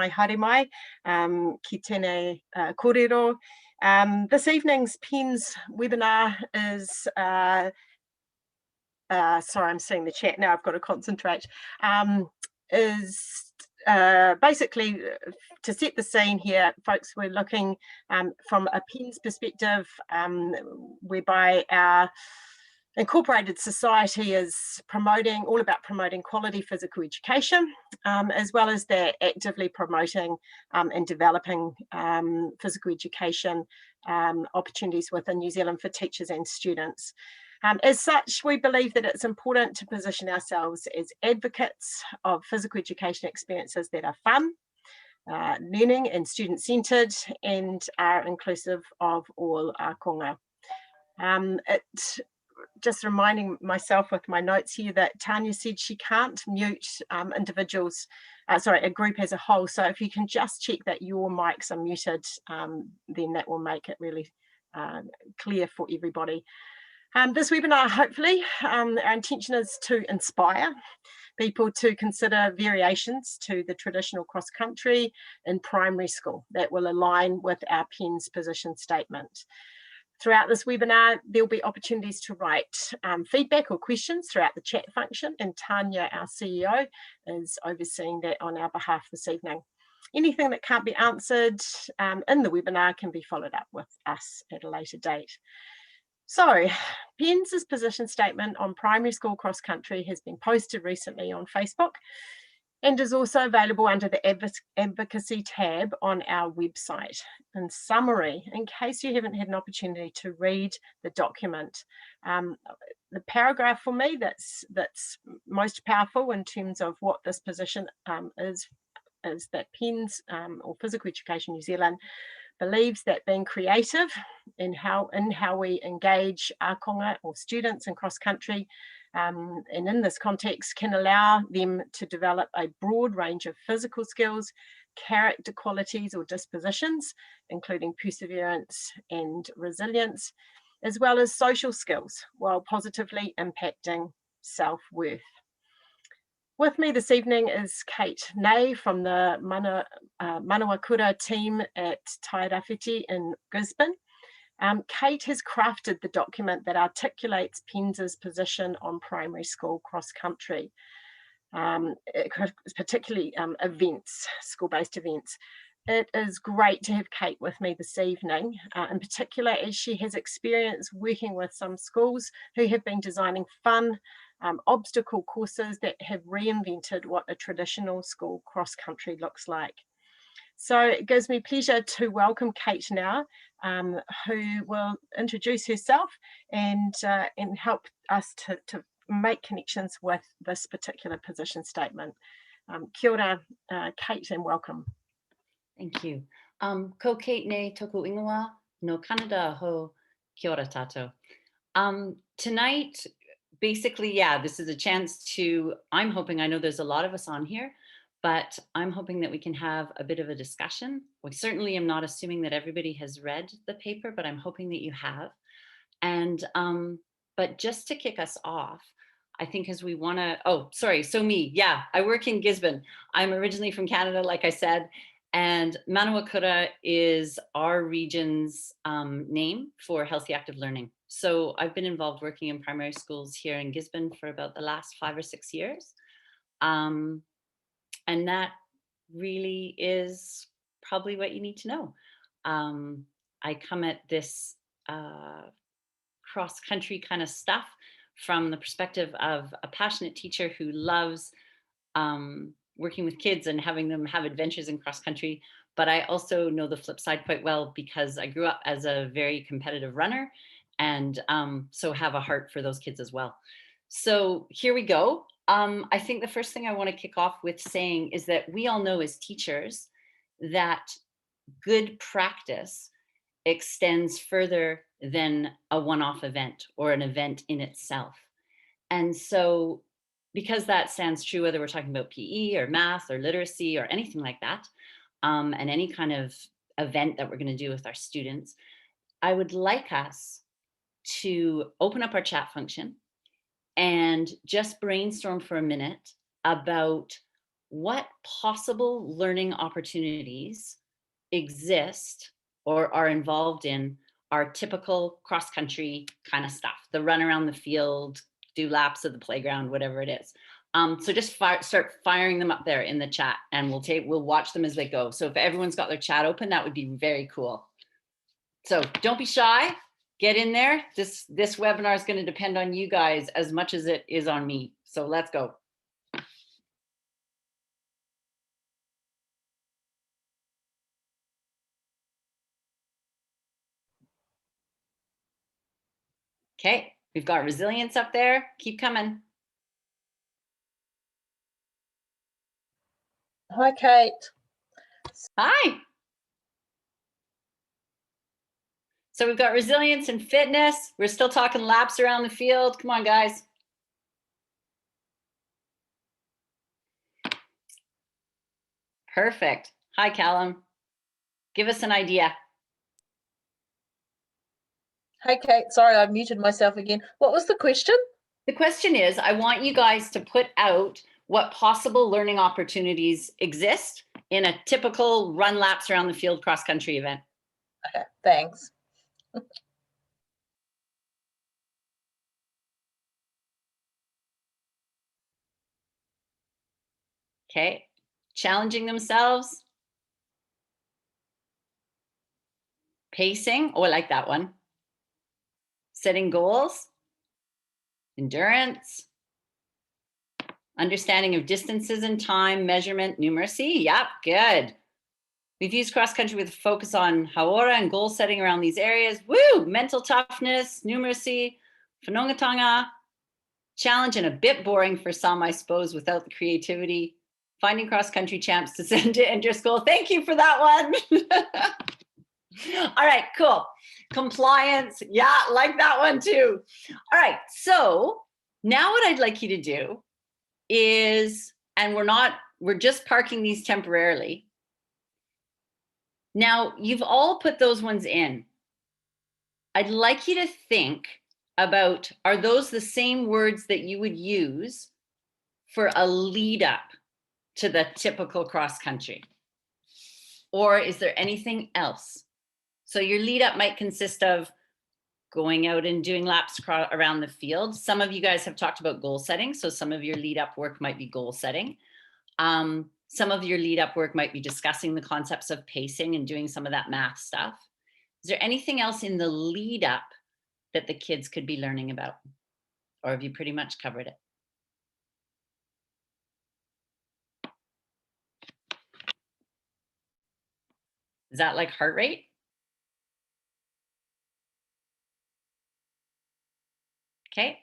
mai haere mai, ki tēnei kōrero. This evening's PENZ webinar is, sorry, I'm seeing the chat now, I've got to concentrate, is basically to set the scene here, folks. We're looking from a PENZ perspective, whereby our incorporated society is all about promoting quality physical education, as well as they're actively promoting and developing physical education opportunities within New Zealand for teachers and students. As such, we believe that it's important to position ourselves as advocates of physical education experiences that are fun, learning and student-centred, and are inclusive of all ākonga. Just reminding myself with my notes here that Tanya said she can't mute individuals, a group as a whole. So if you can just check that your mics are muted, then that will make it really clear for everybody. This webinar, hopefully, our intention is to inspire people to consider variations to the traditional cross-country in primary school that will align with our PENZ position statement. Throughout this webinar, there'll be opportunities to write feedback or questions throughout the chat function, and Tanya, our CEO, is overseeing that on our behalf this evening. Anything that can't be answered in the webinar can be followed up with us at a later date. So, PENZ's position statement on primary school cross-country has been posted recently on Facebook and is also available under the advocacy tab on our website. In summary, in case you haven't had an opportunity to read the document, the paragraph for me that's most powerful in terms of what this position is that PENZ, or Physical Education New Zealand, believes that being creative in how we engage ākonga or students in cross-country, and in this context can allow them to develop a broad range of physical skills, character qualities or dispositions, including perseverance and resilience, as well as social skills, while positively impacting self-worth. With me this evening is Kate Nay from the Manawakura team at Tairāwhiti in Gisborne. Kate has crafted the document that articulates PENZ's position on primary school cross-country, particularly events, school-based events. It is great to have Kate with me this evening, in particular as she has experience working with some schools who have been designing fun, obstacle courses that have reinvented what a traditional school cross-country looks like. So it gives me pleasure to welcome Kate now, who will introduce herself and help us to make connections with this particular position statement. Kia ora, Kate, and welcome. Thank you. Ko Kate Nei toku ingoa no Canada ho kia ora tātou. Tonight, basically, yeah, this is a chance to, I'm hoping, I know there's a lot of us on here, but I'm hoping that we can have a bit of a discussion. We certainly am not assuming that everybody has read the paper, but I'm hoping that you have. And, but just to kick us off, I think as we wanna, so me, yeah, I work in Gisborne. I'm originally from Canada, like I said, and Manawakura is our region's name for healthy active learning. So I've been involved working in primary schools here in Gisborne for about the last 5 or 6 years. And that really is probably what you need to know. I come at this cross-country kind of stuff from the perspective of a passionate teacher who loves working with kids and having them have adventures in cross-country. But I also know the flip side quite well because I grew up as a very competitive runner and so have a heart for those kids as well. So here we go. I think the first thing I want to kick off with saying is that we all know as teachers that good practice extends further than a one-off event or an event in itself. And so because that stands true, whether we're talking about PE or math or literacy or anything like that, and any kind of event that we're going to do with our students, I would like us to open up our chat function and just brainstorm for a minute about what possible learning opportunities exist or are involved in our typical cross-country kind of stuff, the run around the field, do laps of the playground, whatever it is. So just start firing them up there in the chat, and we'll watch them as they go. So if everyone's got their chat open, that would be very cool. So don't be shy, get in there. This webinar is going to depend on you guys as much as it is on me. So let's go. Okay, we've got resilience up there. Keep coming. Hi, Kate. Hi. So we've got resilience and fitness. We're still talking laps around the field. Come on, guys. Perfect. Hi, Callum. Give us an idea. Hi, Kate. Sorry, I muted myself again. What was the question? The question is, I want you guys to put out what possible learning opportunities exist in a typical run laps around the field cross-country event. Okay, thanks. Okay, challenging themselves. Pacing, oh, I like that one. Setting goals. Endurance. Understanding of distances and time, measurement, numeracy. Yep, good. We've used cross-country with a focus on haora and goal setting around these areas. Woo! Mental toughness, numeracy, whanongatanga. Challenge and a bit boring for some, I suppose, without the creativity. Finding cross-country champs to send to enter school. Thank you for that one. All right, cool. Compliance, yeah, like that one too. All right, so now what I'd like you to do is, and we're just parking these temporarily. Now, you've all put those ones in. I'd like you to think about, are those the same words that you would use for a lead up to the typical cross country? Or is there anything else? So your lead up might consist of going out and doing laps around the field. Some of you guys have talked about goal setting. So some of your lead up work might be goal setting. Some of your lead up work might be discussing the concepts of pacing and doing some of that math stuff. Is there anything else in the lead up that the kids could be learning about? Or have you pretty much covered it? Is that like heart rate? Okay.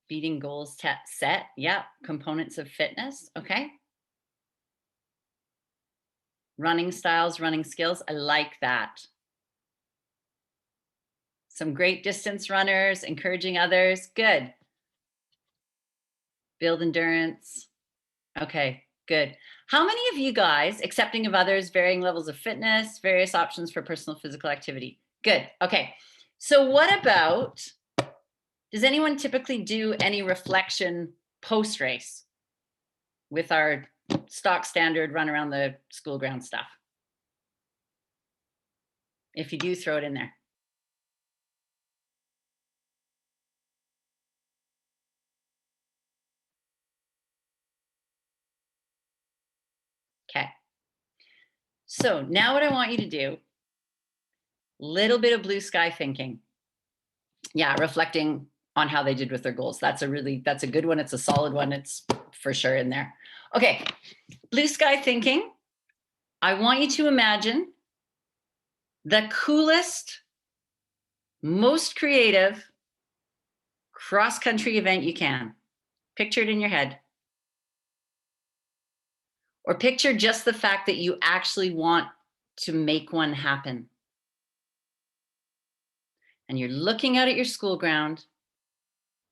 Beating goals set. Yeah. Components of fitness. Okay. Running styles, running skills. I like that. Some great distance runners, encouraging others. Good. Build endurance. Okay, good. How many of you guys, accepting of others, varying levels of fitness, various options for personal physical activity? Good. Okay. So what about, does anyone typically do any reflection post-race with our stock standard run around the school ground stuff? If you do, throw it in there. Okay. So now what I want you to do, little bit of blue sky thinking. Yeah, reflecting on how they did with their goals. That's a good one. It's a solid one. It's for sure in there. Okay, blue sky thinking. I want you to imagine the coolest, most creative cross-country event you can. Picture it in your head. Or picture just the fact that you actually want to make one happen. And you're looking out at your school ground,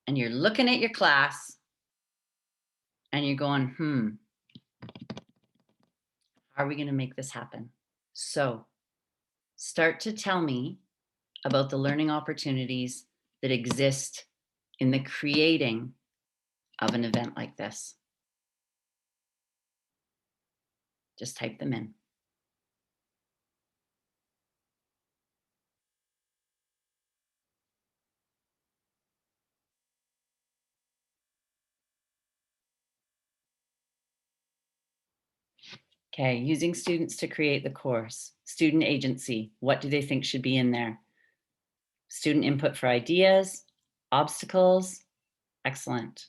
and you're looking at your class, and you're going, how are we going to make this happen? So start to tell me about the learning opportunities that exist in the creating of an event like this. Just type them in. Okay, using students to create the course. Student agency, what do they think should be in there? Student input for ideas, obstacles, excellent.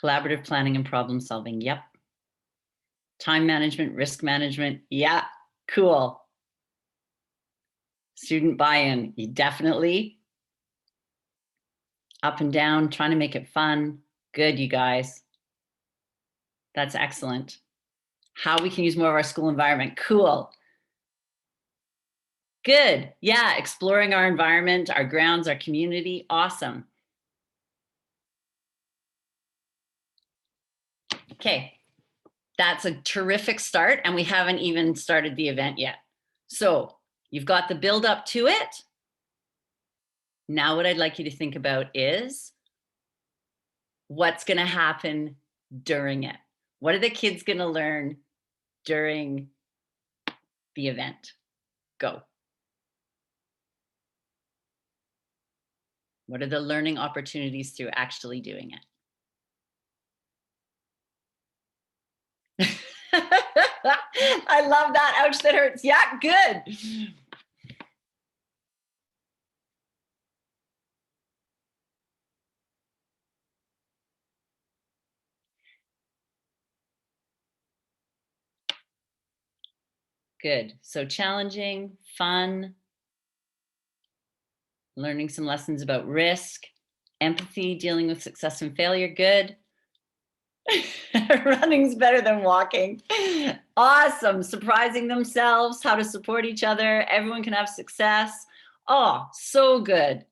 Collaborative planning and problem solving, yep. Time management, risk management, yeah, cool. Student buy-in, definitely. Up and down, trying to make it fun. Good, you guys. That's excellent. How we can use more of our school environment, cool. Good, yeah, exploring our environment, our grounds, our community, awesome. Okay, that's a terrific start, and we haven't even started the event yet. So you've got the build up to it. Now what I'd like you to think about is what's going to happen during it. What are the kids going to learn during the event? Go. What are the learning opportunities through actually doing it? I love that. Ouch, that hurts. Yeah, good. Good. So challenging, fun, learning some lessons about risk, empathy, dealing with success and failure. Good. Running's better than walking. Awesome. Surprising themselves, how to support each other. Everyone can have success. Oh, so good.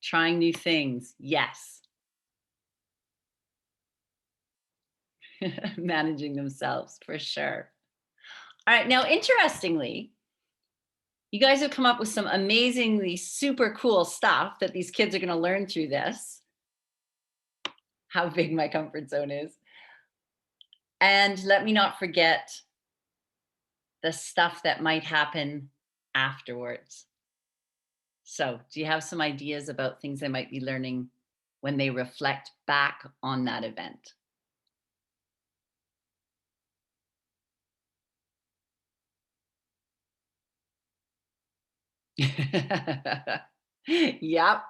Trying new things. Yes. Managing themselves for sure. All right. Now, interestingly, you guys have come up with some amazingly super cool stuff that these kids are going to learn through this. How big my comfort zone is. And let me not forget the stuff that might happen afterwards. So, do you have some ideas about things they might be learning when they reflect back on that event? Yep.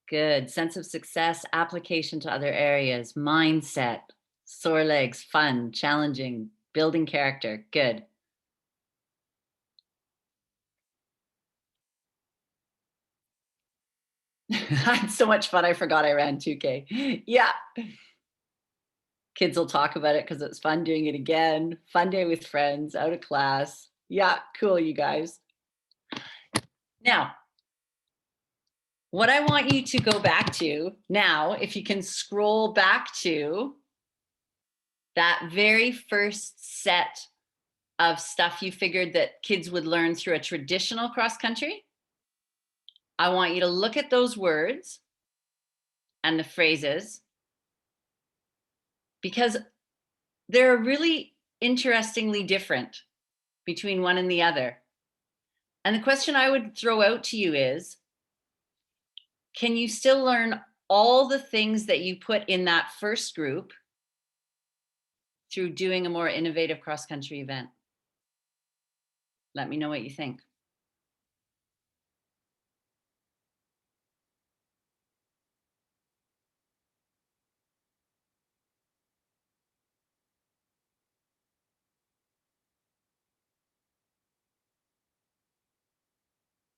Good. Sense of success, application to other areas, mindset, sore legs, fun, challenging, building character. Good. I had so much fun. I forgot I ran 2K. Yeah. Kids will talk about it because it's fun doing it again. Fun day with friends, out of class. Yeah, cool, you guys. Now, what I want you to go back to now, if you can scroll back to that very first set of stuff you figured that kids would learn through a traditional cross country, I want you to look at those words and the phrases because they're really interestingly different between one and the other. And the question I would throw out to you is, can you still learn all the things that you put in that first group through doing a more innovative cross-country event? Let me know what you think.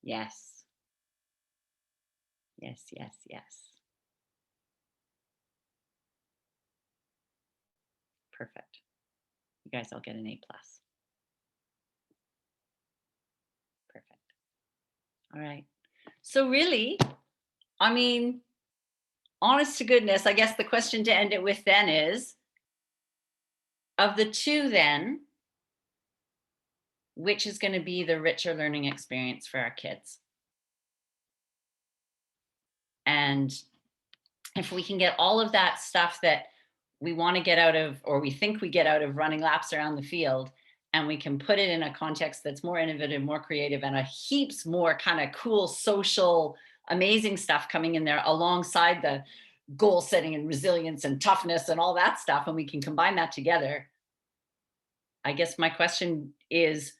Yes. Yes, yes, yes. Perfect. You guys all get an A+. Perfect. All right. So really, I mean, honest to goodness, I guess the question to end it with then is, of the two then, which is going to be the richer learning experience for our kids? And if we can get all of that stuff that we want to get out of, or we think we get out of running laps around the field, and we can put it in a context that's more innovative, more creative, and a heaps more kind of cool, social, amazing stuff coming in there alongside the goal setting and resilience and toughness and all that stuff, and we can combine that together. I guess my question is,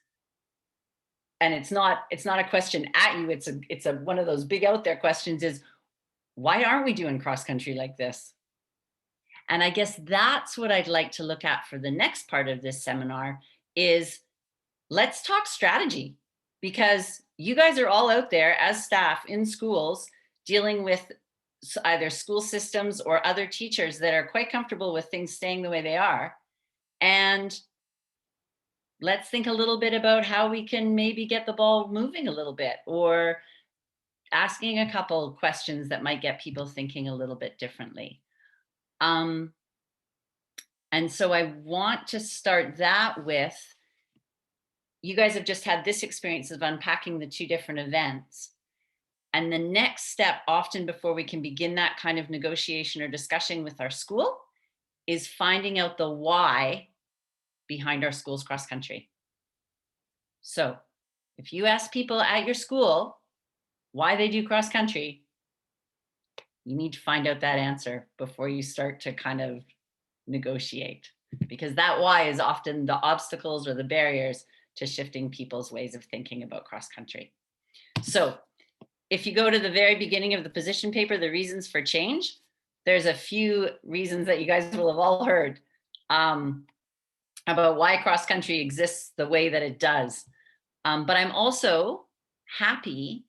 and it's not a question at you, it's a one of those big out there questions, is why aren't we doing cross country like this? And I guess that's what I'd like to look at for the next part of this seminar is, let's talk strategy, because you guys are all out there as staff in schools dealing with either school systems or other teachers that are quite comfortable with things staying the way they are. And let's think a little bit about how we can maybe get the ball moving a little bit, or asking a couple questions that might get people thinking a little bit differently. And so I want to start that with, you guys have just had this experience of unpacking the two different events. And the next step, often before we can begin that kind of negotiation or discussion with our school, is finding out the why behind our school's cross country. So if you ask people at your school why they do cross country, you need to find out that answer before you start to kind of negotiate, because that why is often the obstacles or the barriers to shifting people's ways of thinking about cross country. So if you go to the very beginning of the position paper, the reasons for change, there's a few reasons that you guys will have all heard about why cross country exists the way that it does. But I'm also happy,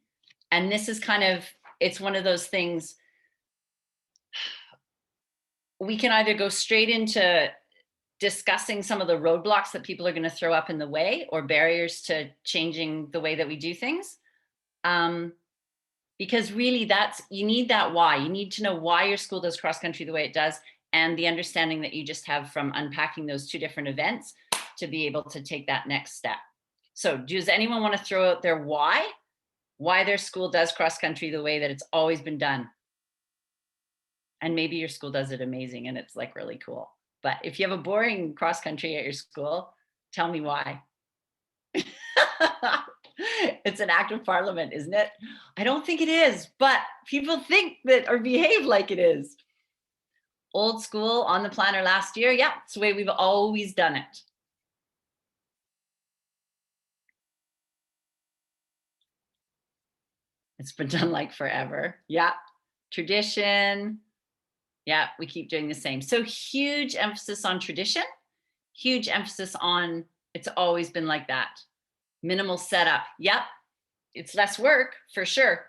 and this is kind of, it's one of those things, we can either go straight into discussing some of the roadblocks that people are going to throw up in the way, or barriers to changing the way that we do things. Because really you need that why. You need to know why your school does cross country the way it does, and the understanding that you just have from unpacking those two different events to be able to take that next step. So does anyone want to throw out their why their school does cross country the way that it's always been done? And maybe your school does it amazing and it's like really cool. But if you have a boring cross country at your school, tell me why. It's an act of parliament, isn't it? I don't think it is, but people think that or behave like it is. Old school on the planner last year. Yeah, it's the way we've always done it. It's been done like forever. Yeah, tradition. Yeah, we keep doing the same. So huge emphasis on tradition, huge emphasis on it's always been like that. Minimal setup. Yep, it's less work for sure.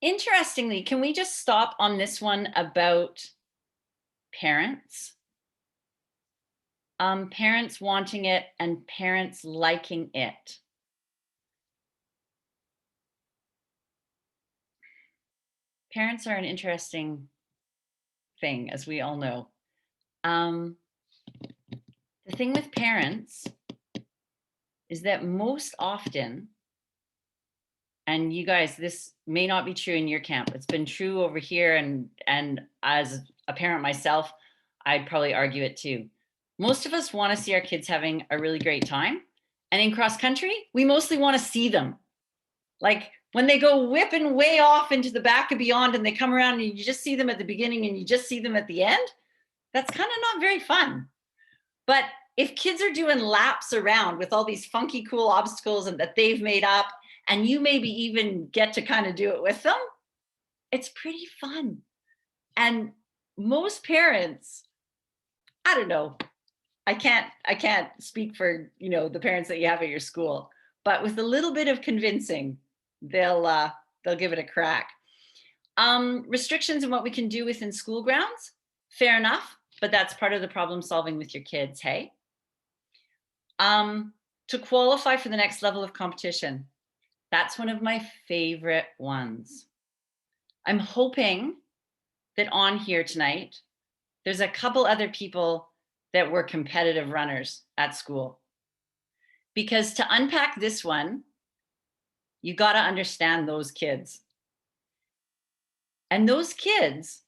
Interestingly, can we just stop on this one about parents? Parents wanting it and parents liking it. Parents are an interesting thing, as we all know. The thing with parents is that most often, and you guys, this may not be true in your camp, it's been true over here, and as a parent myself, I'd probably argue it too. Most of us want to see our kids having a really great time. And in cross country, we mostly want to see them. Like when they go whipping way off into the back of beyond and they come around and you just see them at the beginning and you just see them at the end, that's kind of not very fun. But if kids are doing laps around with all these funky, cool obstacles and that they've made up, and you maybe even get to kind of do it with them, it's pretty fun. And most parents, I don't know, I can't speak for, the parents that you have at your school, but with a little bit of convincing, they'll give it a crack. Restrictions and what we can do within school grounds, fair enough, but that's part of the problem solving with your kids, hey? To qualify for the next level of competition, that's one of my favorite ones. I'm hoping that on here tonight, there's a couple other people that were competitive runners at school. Because to unpack this one, You got to understand those kids. And those kids,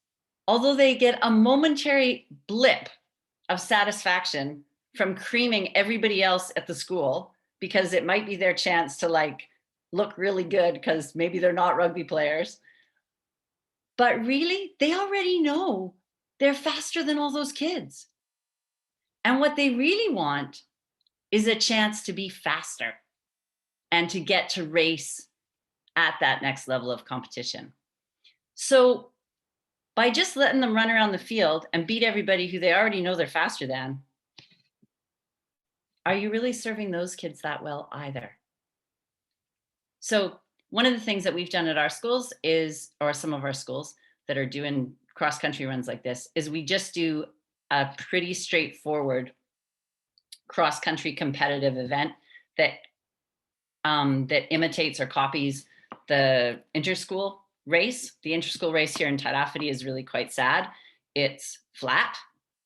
although they get a momentary blip of satisfaction from creaming everybody else at the school, because it might be their chance to like look really good because maybe they're not rugby players. But really, they already know they're faster than all those kids. And what they really want is a chance to be faster and to get to race at that next level of competition. So by just letting them run around the field and beat everybody who they already know they're faster than, are you really serving those kids that well either? So one of the things that we've done at our schools is, or some of our schools that are doing cross-country runs like this, is we just do a pretty straightforward cross-country competitive event that that imitates or copies the interschool race. The interschool race here in Tairāwhiti is really quite sad. It's flat,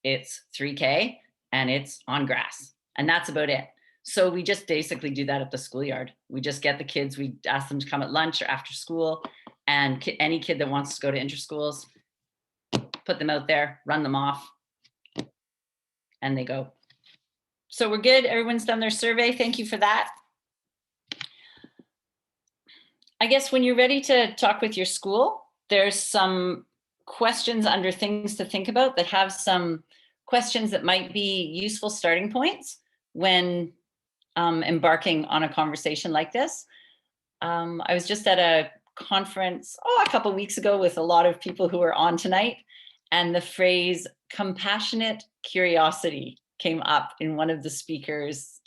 it's 3K, and it's on grass. And that's about it. So we just basically do that at the schoolyard. We just get the kids, we ask them to come at lunch or after school, and any kid that wants to go to interschools, put them out there, run them off, and they go. So we're good. Everyone's done their survey. Thank you for that. I guess when you're ready to talk with your school, there's some questions under things to think about that have some questions that might be useful starting points when embarking on a conversation like this. I was just at a conference a couple weeks ago with a lot of people who are on tonight, and the phrase compassionate curiosity came up in one of the speakers'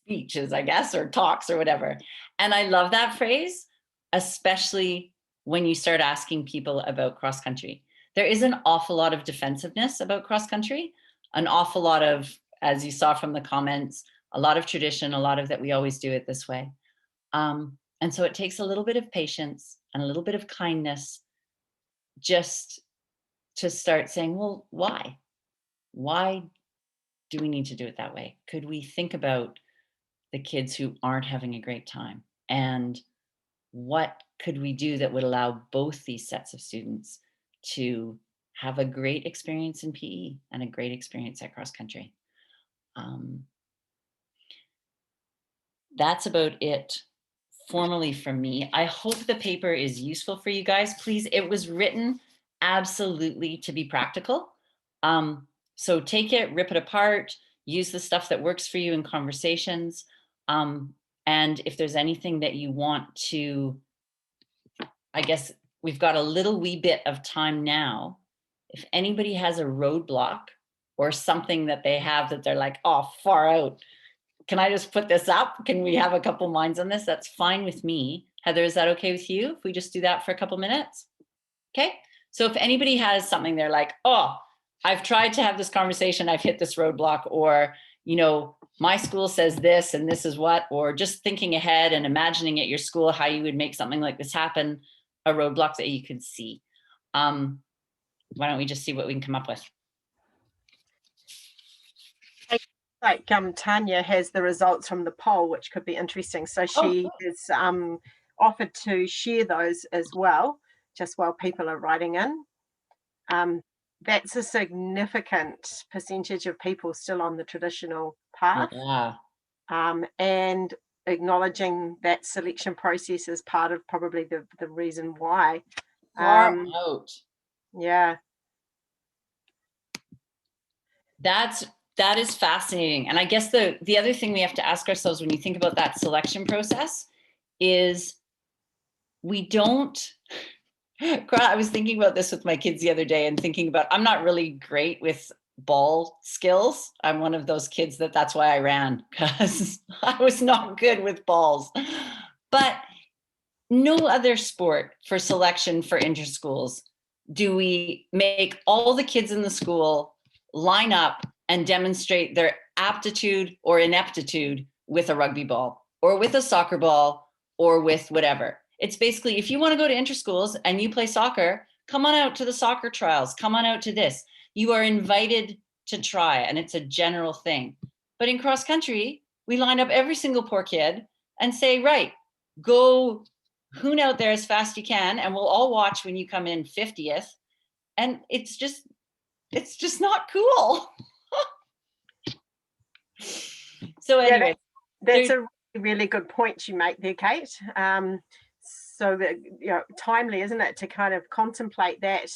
speeches, I guess, or talks or whatever. And I love that phrase, especially when you start asking people about cross country. There is an awful lot of defensiveness about cross country, an awful lot of, as you saw from the comments, a lot of tradition, a lot of that we always do it this way. And so it takes a little bit of patience and a little bit of kindness just to start saying, well, why? Why do we need to do it that way? Could we think about the kids who aren't having a great time? And what could we do that would allow both these sets of students to have a great experience in PE and a great experience at cross country? That's about it formally from me. I hope the paper is useful for you guys. Please, it was written absolutely to be practical. So take it, rip it apart, use the stuff that works for you in conversations. And if there's anything that you want to, I guess we've got a little wee bit of time now. If anybody has a roadblock or something that they have that they're like, oh, far out, can I just put this up? Can we have a couple minds on this? That's fine with me. Heather, is that okay with you if we just do that for a couple minutes? Okay. So if anybody has something they're like, oh, I've tried to have this conversation, I've hit this roadblock, or, you know, my school says this and this is what, or just thinking ahead and imagining at your school how you would make something like this happen, a roadblock that you could see. Why don't we just see what we can come up with? Like Tanya has the results from the poll, which could be interesting. So she has offered to share those as well, just while people are writing in. That's a significant percentage of people still on the traditional path. Yeah. And acknowledging that selection process is part of probably the reason why. Far out. Yeah. That is fascinating. And I guess the other thing we have to ask ourselves when you think about that selection process is we don't, I was thinking about this with my kids the other day and thinking about, I'm not really great with ball skills. I'm one of those kids that's why I ran, because I was not good with balls. But no other sport for selection for interschools do we make all the kids in the school line up and demonstrate their aptitude or ineptitude with a rugby ball or with a soccer ball or with whatever. It's basically, if you want to go to interschools and you play soccer, come on out to the soccer trials, come on out to this. You are invited to try, and it's a general thing. But in cross country, we line up every single poor kid and say, right, go hoon out there as fast you can, and we'll all watch when you come in 50th. And it's just not cool. So anyway, that's a really good point you make there, Kate. So that, timely, isn't it, to kind of contemplate that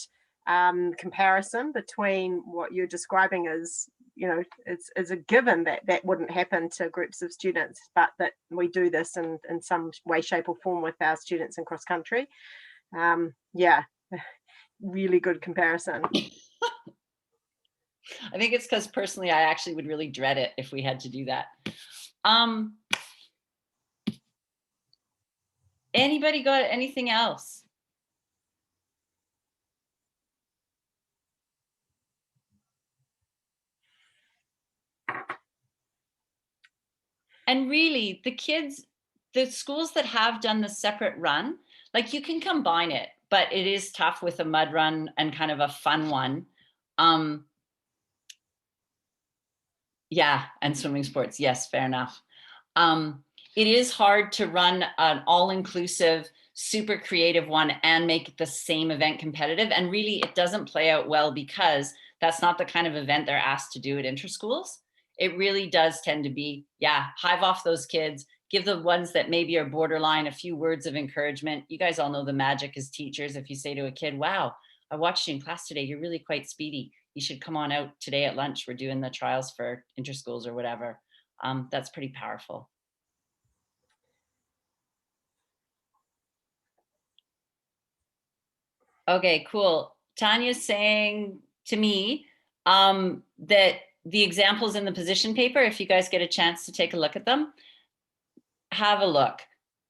comparison between what you're describing as, it's a given that that wouldn't happen to groups of students, but that we do this in some way, shape or form with our students in cross country. Really good comparison. I think it's because personally, I actually would really dread it if we had to do that. Anybody got anything else? And really, the schools that have done the separate run, like, you can combine it, but it is tough with a mud run and kind of a fun one. Yeah, and swimming sports. Yes, fair enough. It is hard to run an all-inclusive, super creative one and make the same event competitive. And really, it doesn't play out well because that's not the kind of event they're asked to do at interschools. It really does tend to be, hive off those kids, give the ones that maybe are borderline a few words of encouragement. You guys all know the magic as teachers. If you say to a kid, wow, I watched you in class today, you're really quite speedy. You should come on out today at lunch. We're doing the trials for interschools or whatever. That's pretty powerful. Okay, cool. Tanya's saying to me that the examples in the position paper, if you guys get a chance to take a look at them, have a look.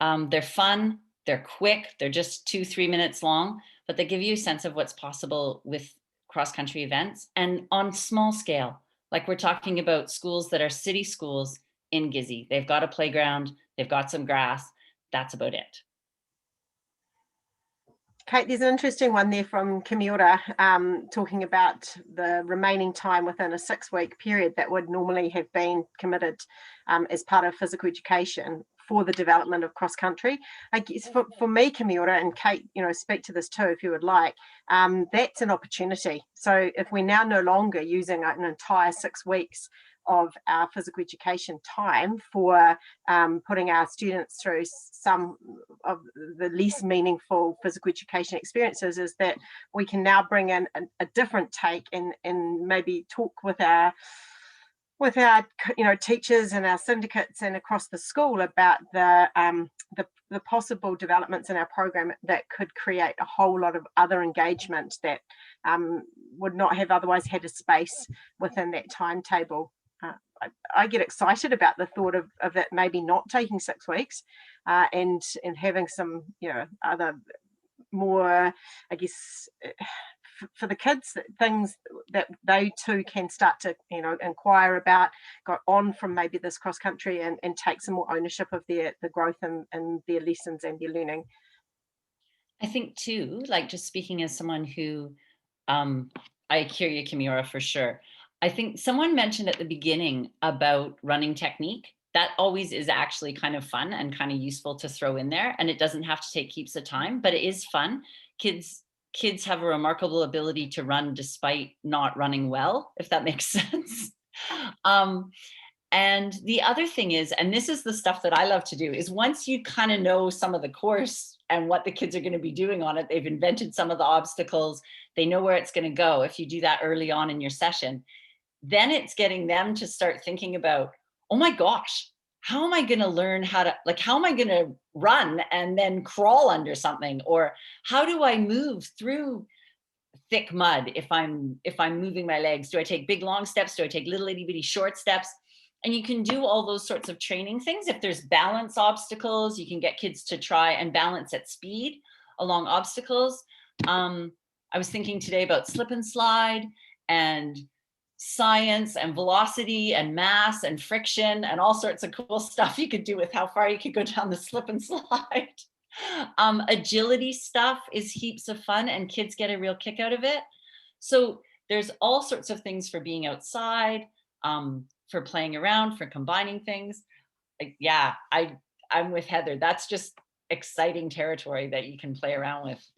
They're fun, they're quick, they're just 2-3 minutes long, but they give you a sense of what's possible with cross-country events and on small scale. Like, we're talking about schools that are city schools in Gizzy. They've got a playground, they've got some grass, that's about it. Kate, there's an interesting one there from Kimiura, talking about the remaining time within a 6-week period that would normally have been committed as part of physical education for the development of cross country. I guess for me, Kimiura, and Kate, speak to this too if you would like, that's an opportunity. So if we're now no longer using an entire 6 weeks of our physical education time for putting our students through some of the least meaningful physical education experiences, is that we can now bring in a different take and maybe talk with our teachers and our syndicates and across the school about the possible developments in our program that could create a whole lot of other engagement that would not have otherwise had a space within that timetable. I get excited about the thought of it maybe not taking 6 weeks and having some other more, I guess, for the kids, things that they too can start to inquire about, go on from maybe this cross country and take some more ownership of the growth and their lessons and their learning. I think too, like, just speaking as someone who I hear you, Kimiura, for sure. I think someone mentioned at the beginning about running technique. That always is actually kind of fun and kind of useful to throw in there. And it doesn't have to take heaps of time, but it is fun. Kids have a remarkable ability to run despite not running well, if that makes sense. And the other thing is, and this is the stuff that I love to do, is once you kind of know some of the course and what the kids are going to be doing on it, they've invented some of the obstacles, they know where it's going to go. If you do that early on in your session, then it's getting them to start thinking about, oh my gosh, how am I going to learn how am I going to run and then crawl under something? Or how do I move through thick mud if I'm moving my legs? Do I take big long steps? Do I take little itty bitty short steps? And you can do all those sorts of training things. If there's balance obstacles, you can get kids to try and balance at speed along obstacles. I was thinking today about slip and slide and science and velocity and mass and friction and all sorts of cool stuff you could do with how far you could go down the slip and slide. Agility stuff is heaps of fun and kids get a real kick out of it. So there's all sorts of things for being outside, for playing around, for combining things. Yeah, I I'm with Heather. That's just exciting territory that you can play around with.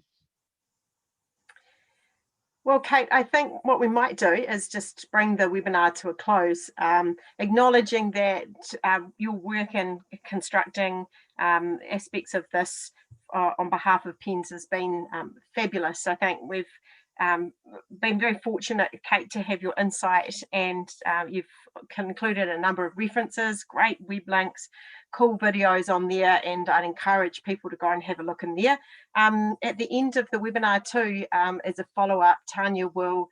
Well, Kate, I think what we might do is just bring the webinar to a close, acknowledging that your work in constructing aspects of this on behalf of PENZ has been fabulous. I think we've been very fortunate, Kate, to have your insight, and you've concluded a number of references, great web links, cool videos on there, and I'd encourage people to go and have a look in there. At the end of the webinar too, as a follow-up, Tanya will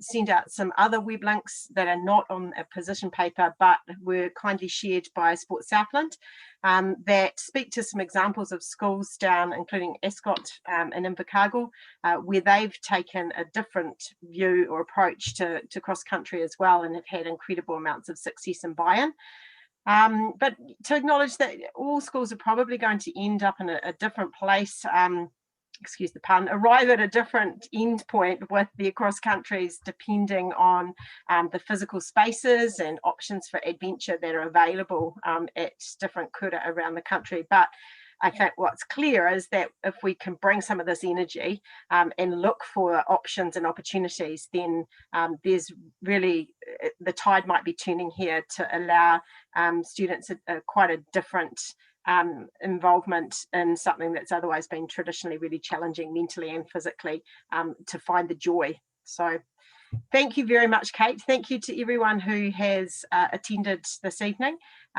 send out some other web links that are not on a position paper but were kindly shared by Sport Southland that speak to some examples of schools down, including Ascot and Invercargill, where they've taken a different view or approach to cross-country as well, and have had incredible amounts of success and buy-in. But to acknowledge that all schools are probably going to end up in a different place, excuse the pun, arrive at a different end point with their cross countries, depending on the physical spaces and options for adventure that are available at different kura around the country. But I think what's clear is that if we can bring some of this energy and look for options and opportunities, then there's really, the tide might be turning here to allow students quite a different involvement in something that's otherwise been traditionally really challenging mentally and physically, to find the joy. So thank you very much, Kate. Thank you to everyone who has attended this evening.